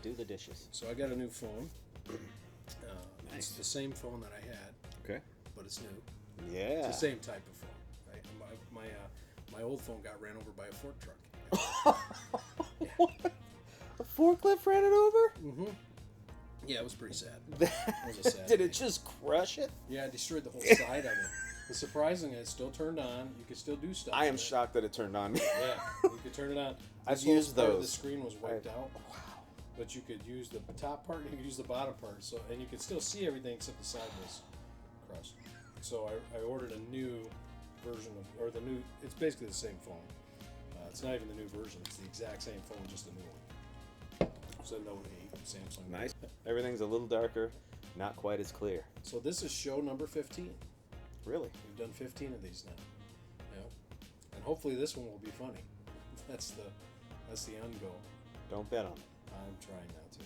do the dishes. So I got a new phone. Nice. It's the same phone that I had, Okay. but it's new. Yeah. It's the same type of phone, right? My old phone got ran over by a fork truck. What? A forklift ran it over? Mm-hmm. Yeah, it was pretty sad. It was a sad Did day. it just crush it? Yeah, it destroyed the whole side of it. But surprisingly, it's still turned on. You can still do stuff. I am with it. shocked that it turned on. Yeah, you could turn it on. I've This whole used part of the those. screen was wiped out. Wow. But you could use the top part and you could use the bottom part. So and you could still see everything except the side was crushed. So I ordered a new version of, or the new. It's basically the same phone. It's not even the new version. It's the exact same phone, just a new one. It's a Note 8 Samsung. Nice. Everything's a little darker, not quite as clear. So this is show number 15. Really? We've done 15 of these now. You know, and hopefully this one will be funny. That's the end goal. Don't bet on it. I'm trying not to.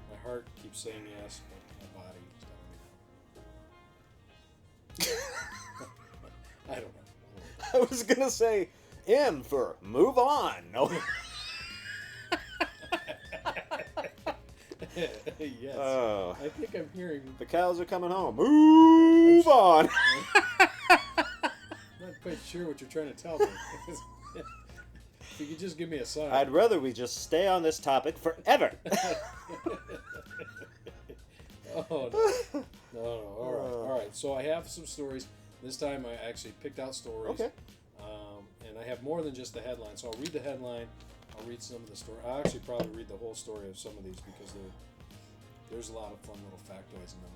My heart keeps saying yes, but my body is telling me no. I don't know. I was gonna say M for move on. No. Yes. Oh. I think I'm hearing. The cows are coming home. Move on. Not quite sure what you're trying to tell me. If you could just give me a sign. I'd rather we just stay on this topic forever. Oh no. No. All right. So I have some stories. This time I actually picked out stories. Okay. And I have more than just the headline. So I'll read the headline. I'll read some of the story. I'll actually probably read the whole story of some of these because there's a lot of fun little factoids in them.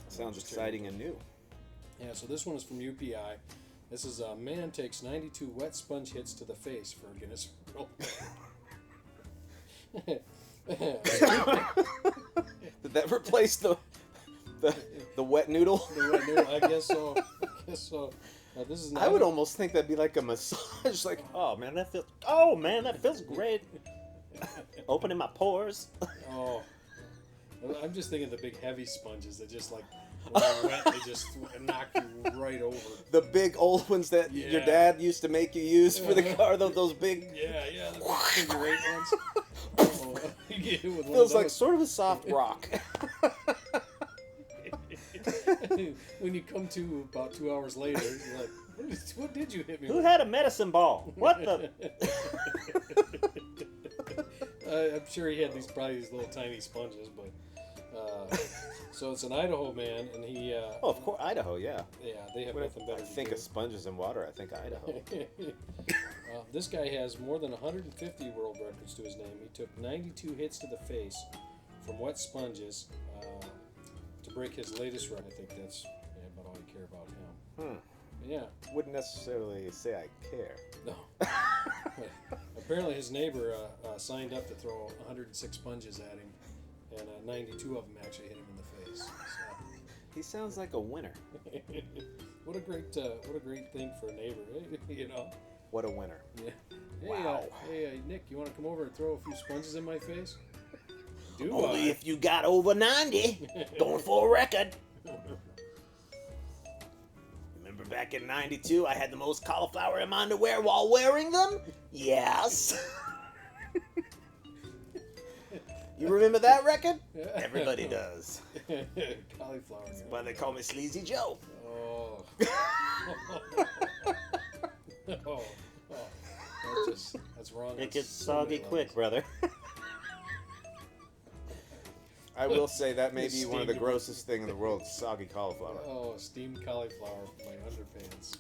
Sounds exciting and new. Yeah, so this one is from UPI. This is a man takes 92 wet sponge hits to the face for a Guinness World Record. Did that replace the wet noodle? The wet noodle, I guess so. This is. I would almost think that'd be like a massage. Like, oh man, that feels great. Opening my pores. Oh, I'm just thinking the big heavy sponges that just like when they're wet, they just knock you right over. The big old ones that your dad used to make you use for the car. Those big. Yeah, the big figure eight ones. Oh, you get hit with one Feels of like those. sort of a soft rock. When you come to about 2 hours later, you're like, what did you hit me Who with? had a medicine ball? What the? I'm sure he had probably these little tiny sponges, but so it's an Idaho man, and he. Oh, of course, Idaho. Yeah. Yeah, they have nothing better I to think do. of sponges and water. I think Idaho. This guy has more than 150 world records to his name. He took 92 hits to the face from wet sponges to break his latest record. I think that's about all you care about him. Yeah. Wouldn't necessarily say I care. No. Apparently his neighbor signed up to throw 106 sponges at him, and 92 of them actually hit him in the face. So. He sounds like a winner. What a great thing for a neighbor, you know. What a winner. Yeah. Hey, Wow. Hey, Nick, you want to come over and throw a few sponges in my face? Do Only I? if you got over 90. Going for a record. Remember back in 92, I had the most cauliflower in my underwear while wearing them? Yes. You remember that record? Everybody does. Cauliflower. That's why they call me Sleazy Joe. Oh. Oh. That's wrong. It gets soggy quick, brother. I will say that may be one of the grossest things in the world, soggy cauliflower. Oh, steamed cauliflower for my underpants.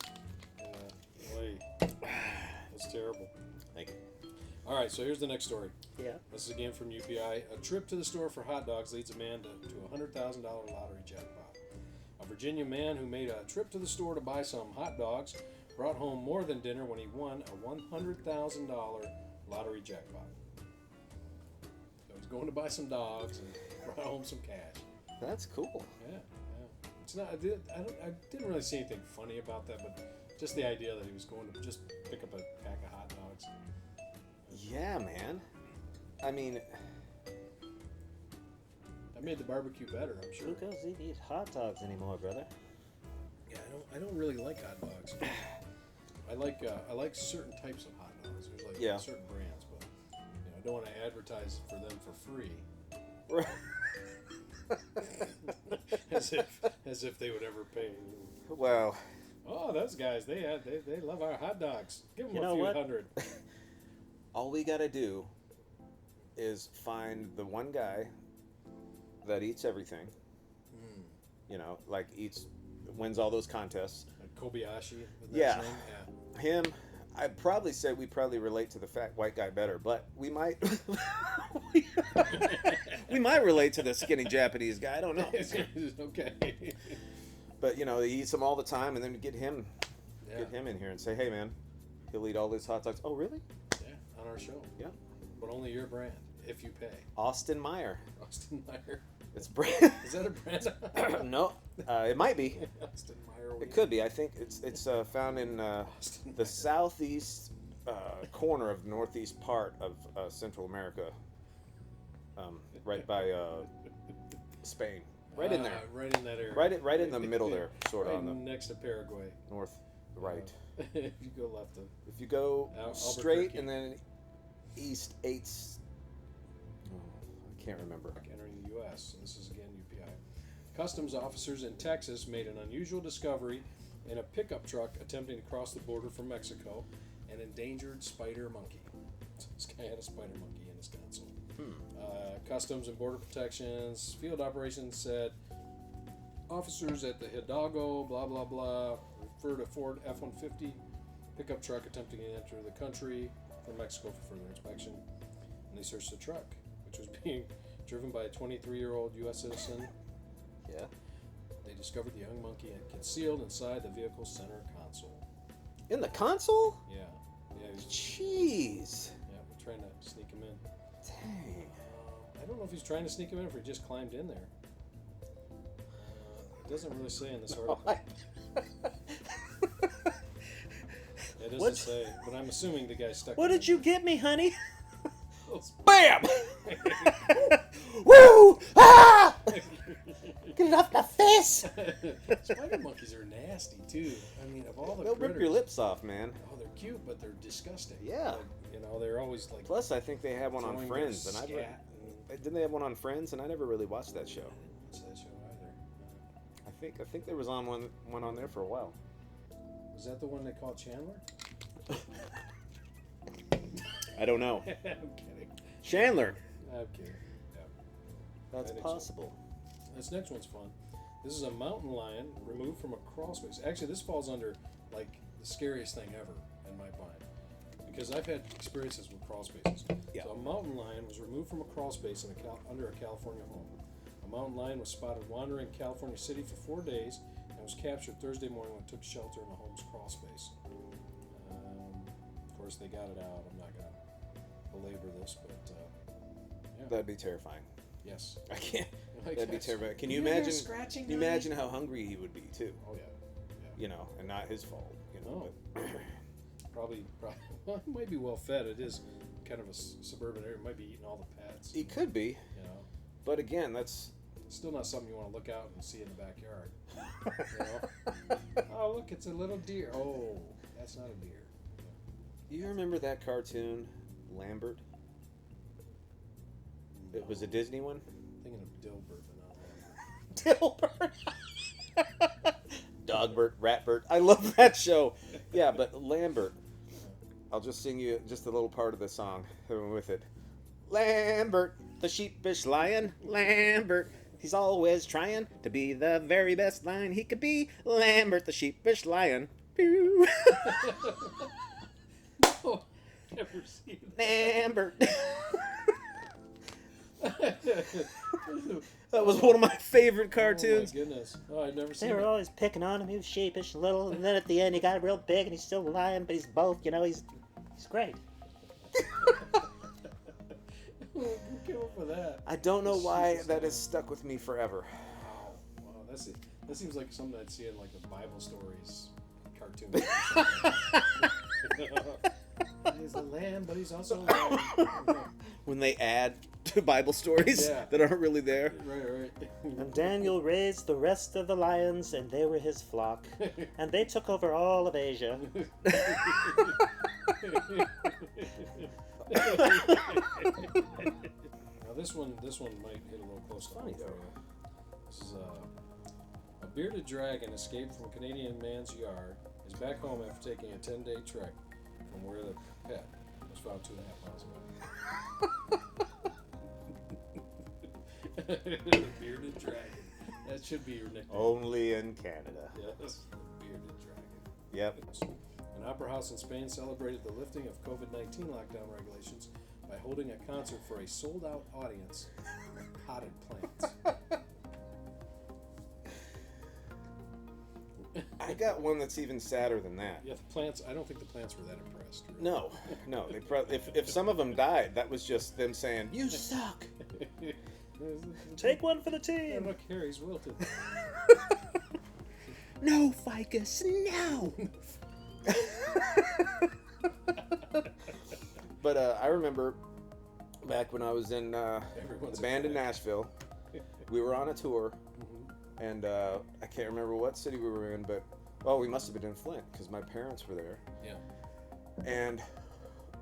Boy. That's terrible. Thank you. All right, so here's the next story. Yeah. This is again from UPI. A trip to the store for hot dogs leads a man to a $100,000 lottery jackpot. A Virginia man who made a trip to the store to buy some hot dogs brought home more than dinner when he won a $100,000 lottery jackpot. So he's going to buy some dogs and brought home some cash. That's cool. Yeah. It's not. I didn't really see anything funny about that, but just the idea that he was going to just pick up a pack of hot dogs. Yeah, man. I mean, That made the barbecue better, I'm sure. who goes to eat hot dogs anymore, brother? Yeah, I don't really like hot dogs. I like certain types of hot dogs. There's like certain brands, but I don't want to advertise for them for free. as if they would ever pay. Well, Oh, those guys, they love our hot dogs. Give them You a know few what? hundred. all we gotta do is find the one guy that eats everything. Mm. You know, like wins all those contests. Like Kobayashi. Isn't that Yeah. his name? Yeah. Him, I'd probably say we probably relate to the fat white guy better, but we might we might relate to the skinny Japanese guy. I don't know. Okay. But you know, he eats them all the time, and then get him Yeah. in here and say, hey man, he'll eat all those hot dogs. Oh really? Yeah, on our show. Yeah. But only your brand, if you pay. Austin Meyer. Austin Meyer. It's brand. Is that a brand? No, it might be. Austin Meyer. It could be. I think it's found in Austin the Meyer. southeast corner of the northeast part of Central America, right by Spain, right in there, Right in that area. right in the middle there, sort of Right on the next to Paraguay. north, right. If you go left of. If you go straight Albuquerque. and then east, I can't remember. Entering the U.S. This is again UPI. Customs officers in Texas made an unusual discovery in a pickup truck attempting to cross the border from Mexico, an endangered spider monkey. This guy had a spider monkey in his console. Customs and Border Protection's field operations said officers at the Hidalgo blah blah blah referred a Ford F-150 pickup truck attempting to enter the country from Mexico for further inspection, and they searched the truck, which was being driven by a 23-year-old U.S. citizen. Yeah. They discovered the young monkey concealed inside the vehicle's center console. In the console? Yeah, he was, Jeez. yeah, we're trying to sneak him in. Dang. I don't know if he's trying to sneak him in or if he just climbed in there. It doesn't really say in this article. It doesn't What? say, but I'm assuming the guy stuck. What in did you get me, honey? there. Bam! Woo! Ah! Get it off my face! Spider monkeys are nasty too. I mean, of all the They'll rip critters, your lips off, man. Oh, they're cute, but they're disgusting. Yeah. Like, you know, they're always like. Plus, I think they had one on throwing Friends, their and scat didn't they have one on Friends? And I never really watched that show. I didn't watch that show either. I think there was one on there for a while. Was that the one they called Chandler? I don't know. I'm kidding. Chandler. I'm kidding. Yeah. That's I think so. possible. This next one's fun. This is a mountain lion removed from a crawl space. Actually, this falls under like the scariest thing ever in my mind, because I've had experiences with crawl spaces. Yeah. So a mountain lion was removed from a crawl space under a California home. A mountain lion was spotted wandering California City for 4 days and was captured Thursday morning when it took shelter in the home's crawl space. Of course, they got it out. I'm not going to belabor this, but yeah. That'd be terrifying. Yes. I can't. Like, That'd be that's- terrifying. Can you hear imagine? scratching? Can you honey? imagine how hungry he would be too? Oh yeah. You know, and not his fault. You know. No. But Probably. Well, he might be well fed. It is kind of a suburban area. It might be eating all the pets. he could be, You know, but again, that's. still not something you want to look out and see in the backyard. You know? Oh, look, it's a little deer. Oh, that's not a deer. You remember that cartoon, Lambert? It was a Disney one. Thinking of Dilbert, but not Lambert. Dilbert. Dogbert, Ratbert. I love that show. Yeah, but Lambert. I'll just sing you just a little part of the song with it. Lambert, the sheepish lion. Lambert, he's always trying to be the very best lion he could be. Lambert, the sheepish lion. Pew. Oh, never seen Lambert. that. That was one of my favorite cartoons. Oh my goodness. Oh, I've never seen They were it. always picking on him. He was sheepish and little, and then at the end he got real big and he's still lying, but he's both. You know, he's great. Who came up with that? I don't know why that has stuck with me forever. Wow, wow, that seems like something I'd see in like a Bible stories cartoon. He's a lamb, but he's also a lion. When they add to Bible stories Yeah. that aren't really there. Right. And Daniel raised the rest of the lions, and they were his flock, and they took over all of Asia. Now this one might hit a close to Funny, home for though. you. This is a bearded dragon escaped from a Canadian man's yard. Is back home after taking a 10-day trek from where the pet was found 2.5 miles away. Bearded dragon. That should be your nickname. Only in Canada. Yes, the bearded dragon. Yep. An opera house in Spain celebrated the lifting of COVID-19 lockdown regulations by holding a concert for a sold-out audience of potted plants. I got one that's even sadder than that. Yeah, the plants. I don't think the plants were that impressed. Really. No. They if some of them died, that was just them saying, "You suck." Take one for the Yeah, team. look here, he's wilted. No, Ficus, no. But I remember back when I was in the Everyone's band in a fan. Nashville, we were on a tour, Mhm. and I can't remember what city we were in, but we must have been in Flint because my parents were there. Yeah. And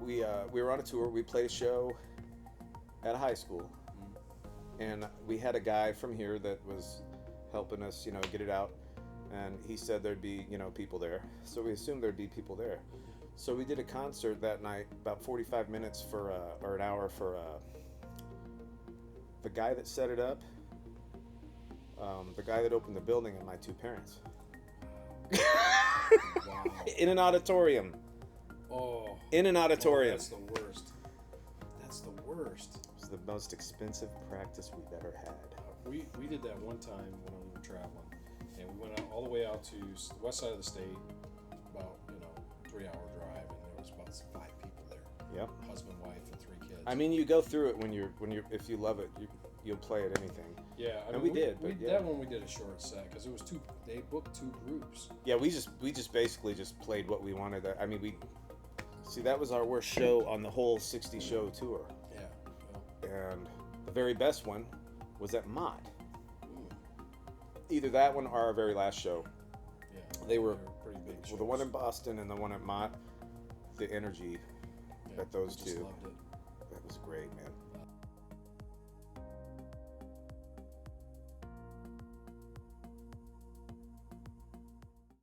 we were on a tour. We played a show at a high school, and we had a guy from here that was helping us, get it out. And he said there'd be, people there. So we assumed there'd be people there. So we did a concert that night, about 45 minutes or an hour for the guy that set it up, the guy that opened the building, and my two parents. Wow. In an auditorium. Oh. In an auditorium. That's the worst. That's the worst. It was the most expensive practice we've ever had. We did that one time when we were traveling, and we went out, all the way out to the west side of the state, about 3-hour drive, and there was about 5 people there. Yep. Husband, wife, and 3 kids. I mean, you go through it when you're if you love it, you'll play at anything. Yeah, I And mean, we did, but yeah. That one we did a short set because it was they booked 2 groups. Yeah, we just basically just played what we wanted. I mean, that was our worst show on the whole 60 show tour. Yeah. And the very best one was at Mott. Ooh, Either that one or our very last show. yeah. They were pretty big shows. Well, the one in Boston and the one at Mott, the energy Yeah, at those I just two. loved it. That was great, man.